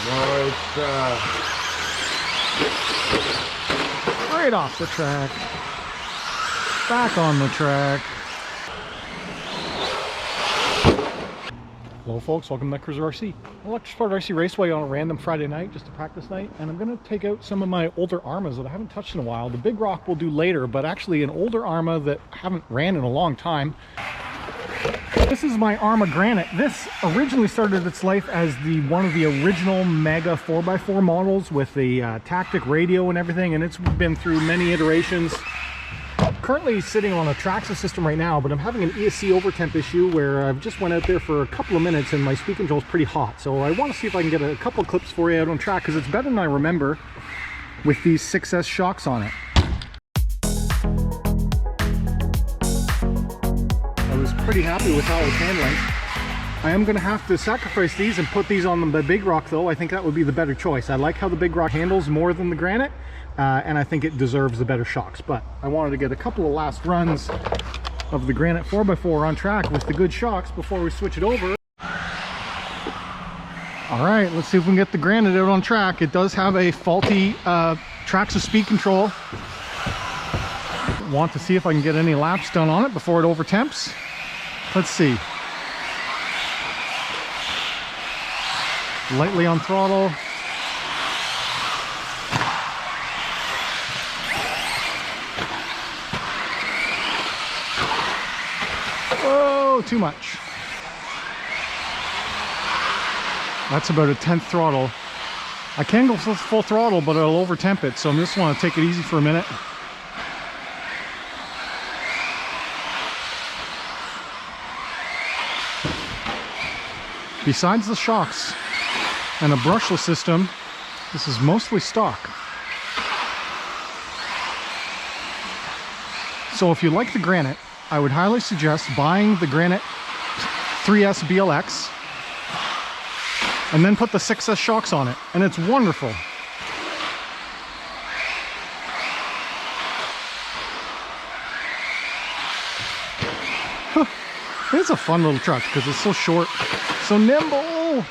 No, it's Right off the track. Back on the track. Hello folks, welcome to Netcruzer RC. Electric Sport RC Raceway on a random Friday night, just a practice night, and I'm going to take out some of my older Arrmas that I haven't touched in a while. The Big Rock we'll do later, but actually an older Arrma that I haven't ran in a long time. This is my Arrma Granite. This originally started its life as one of the original mega 4x4 models with the tactic radio and everything, and it's been through many iterations. Currently sitting on a Traxxas system right now, but I'm having an ESC overtemp issue where I've just went out there for a couple of minutes and my speed control is pretty hot. So I want to see if I can get a couple of clips for you out on track, because it's better than I remember with these 6S shocks on it. I was pretty happy with how it was handling. I am going to have to sacrifice these and put these on the Big Rock though. I think that would be the better choice. I like how the Big Rock handles more than the Granite. And I think it deserves the better shocks, but I wanted to get a couple of last runs of the Granite 4x4 on track with the good shocks before we switch it over. All right, let's see if we can get the Granite out on track. It does have a faulty Traxxas speed control. Want to see if I can get any laps done on it before it overtemps. Let's see. Lightly on throttle. Whoa, too much. That's about a 10th throttle. I can go full throttle, but it'll overtemp it, so I just want to take it easy for a minute. Besides the shocks and a brushless system, this is mostly stock. So if you like the Granite, I would highly suggest buying the Granite 3S BLX and then put the 6S shocks on it, and it's wonderful. It's a fun little truck because it's so short, so nimble.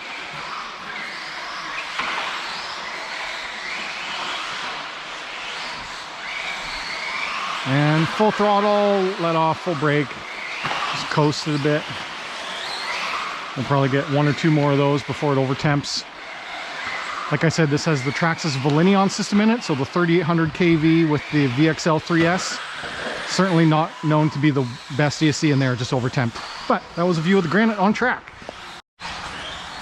And full throttle, let off, full brake, just coast it a bit. We'll probably get one or two more of those before it overtemps. Like I said, this has the Traxxas Volinion system in it, so the 3800 kV with the VXL 3S. Certainly not known to be the best ESC in there, just overtemp. But that was a view of the Granite on track.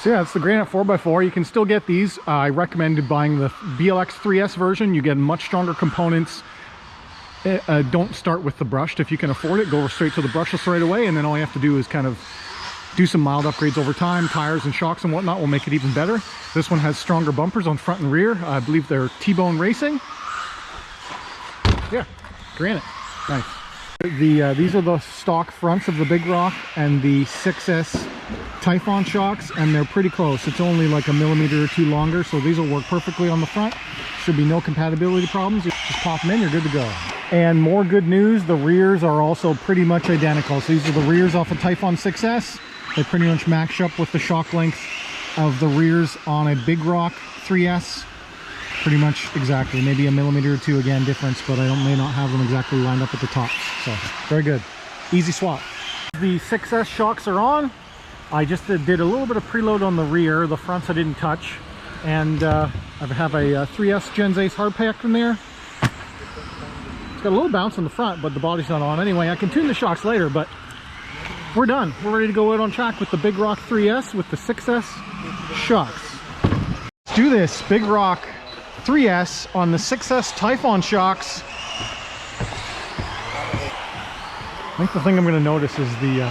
So yeah, it's the Granite 4x4. You can still get these. I recommended buying the BLX 3S version. You get much stronger components. Don't start with the brushed. If you can afford it, go straight to the brushless right away, and then all you have to do is kind of do some mild upgrades over time. Tires and shocks and whatnot will make it even better. This one has stronger bumpers on front and rear. I believe they're T-bone racing. Yeah, Granite. Nice. These are the stock fronts of the Big Rock and the 6S Typhon shocks, and they're pretty close. It's only like a millimeter or two longer, so these will work perfectly on the front. Should be no compatibility problems. You just pop them in, you're good to go. And more good news, the rears are also pretty much identical. So these are the rears off a Typhon 6S. They pretty much match up with the shock length of the rears on a Big Rock 3S. Pretty much exactly, maybe a millimeter or two again difference, but I may not have them exactly lined up at the top. So very good, easy swap. The 6S shocks are on. I just did a little bit of preload on the rear. The fronts I didn't touch, and I have a 3S Gens Ace hard pack in there. It's got a little bounce on the front, but the body's not on. Anyway, I can tune the shocks later, but we're done. We're ready to go out on track with the Big Rock 3S with the 6S shocks. Let's do this. Big Rock 3S on the 6S Typhon shocks. I think the thing I'm going to notice is the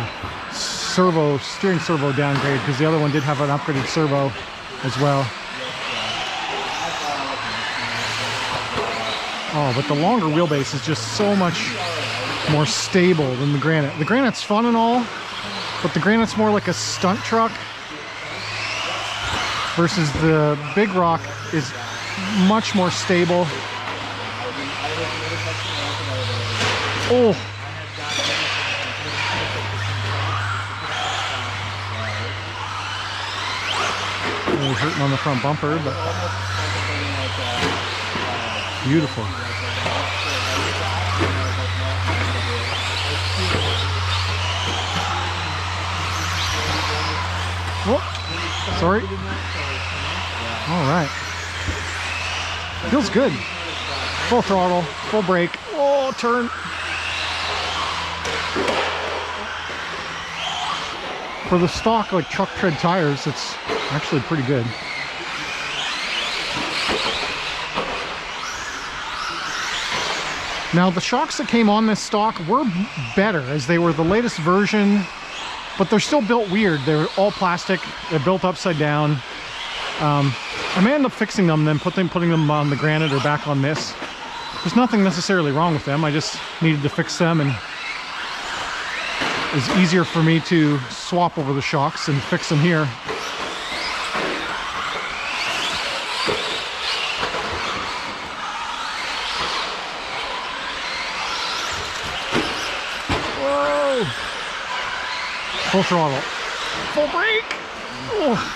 steering servo downgrade, because the other one did have an upgraded servo as well. Oh, but the longer wheelbase is just so much more stable than the Granite. The Granite's fun and all, but the Granite's more like a stunt truck versus the Big Rock is much more stable. Oh, hurting on the front bumper, but beautiful. Oh, sorry. All right. Feels good. Full throttle, full brake. Oh, turn. For the stock, like truck tread tires, it's actually pretty good. Now, the shocks that came on this stock were better, as they were the latest version, but they're still built weird. They're all plastic. They're built upside down. I may end up fixing them, then putting them on the Granite or back on this. There's nothing necessarily wrong with them. I just needed to fix them, and it's easier for me to swap over the shocks and fix them here. Whoa! Full throttle. Full brake! Oh.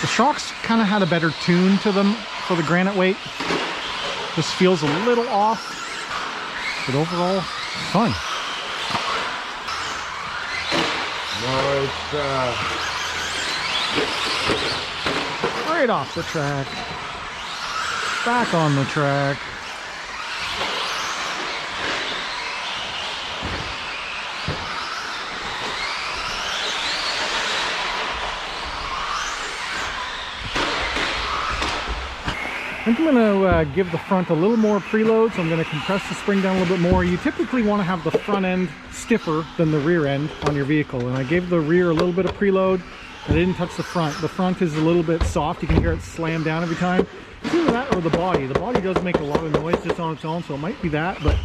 The shocks kind of had a better tune to them for the Granite weight. This feels a little off, but overall, fun. Right off the track, back on the track. I think I'm going to give the front a little more preload, so I'm going to compress the spring down a little bit more. You typically want to have the front end stiffer than the rear end on your vehicle, and I gave the rear a little bit of preload. I didn't touch the front. The front is a little bit soft. You can hear it slam down every time. It's either that or the body. The body does make a lot of noise just on its own, so it might be that, but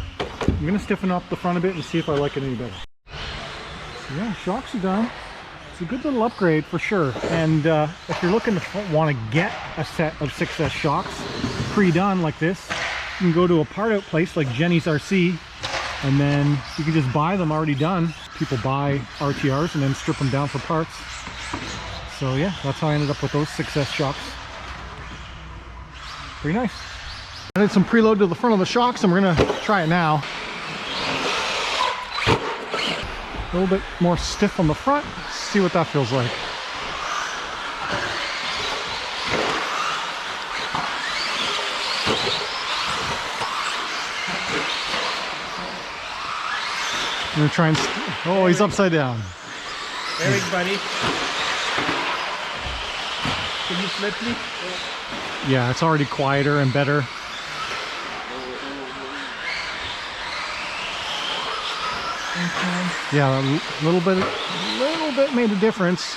I'm going to stiffen up the front a bit and see if I like it any better. So yeah, shocks are done. It's a good little upgrade for sure. And if you're looking to want to get a set of 6S shocks pre-done like this, you can go to a part out place like Jenny's RC, and then you can just buy them already done. People buy RTRs and then strip them down for parts. So yeah, that's how I ended up with those 6S shocks. Pretty nice. I did some preload to the front of the shocks, and we're gonna try it now. A little bit more stiff on the front. See what that feels like. I'm gonna try and oh, he's upside down. Eric, buddy. Can you flip me? Yeah, it's already quieter and better. Yeah, a little bit made a difference.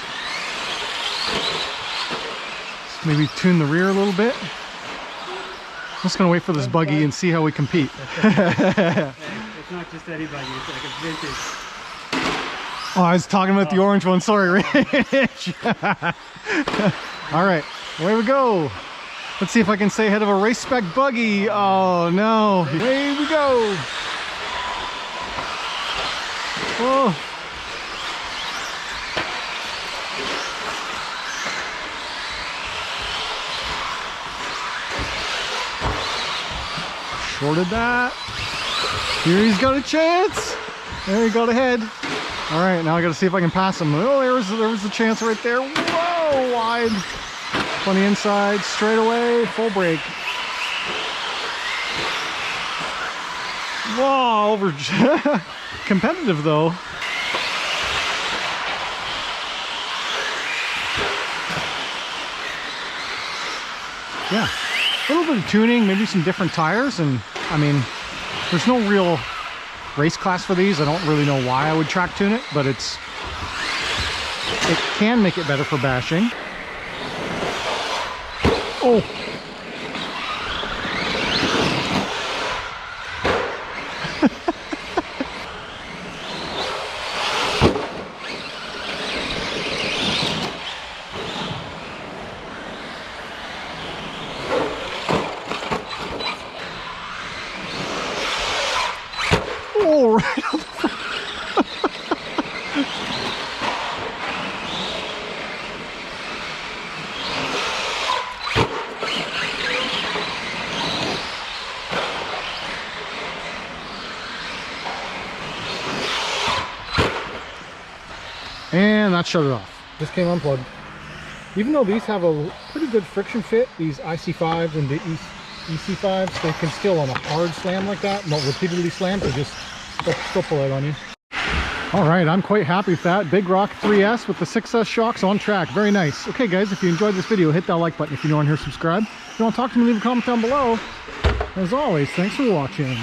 Let's maybe tune the rear a little bit. I'm just gonna wait for this buggy and see how we compete. It's not just any buggy, it's like a vintage. Oh, I was talking about the orange one. Sorry, Rich. All right, away we go. Let's see if I can stay ahead of a race spec buggy. Oh no, away we go. Whoa. Shorted that. Here he's got a chance. There he got ahead. All right, now I got to see if I can pass him. Oh, there was a chance right there. Whoa, wide. On the inside, straight away, full brake. Whoa, over. Competitive though. Yeah, a little bit of tuning, maybe some different tires, and I mean, there's no real race class for these. I don't really know why I would track tune it, but it can make it better for bashing. Oh. And that shut it off. This came unplugged. Even though these have a pretty good friction fit, these IC5s and the EC5s, they can still, on a hard slam like that, not repeatedly slammed, they just still pull out on you. All right, I'm quite happy with that. Big Rock 3S with the 6S shocks on track. Very nice. Okay, guys, if you enjoyed this video, hit that like button. If you're new on here, subscribe. If you want to talk to me, leave a comment down below. As always, thanks for watching.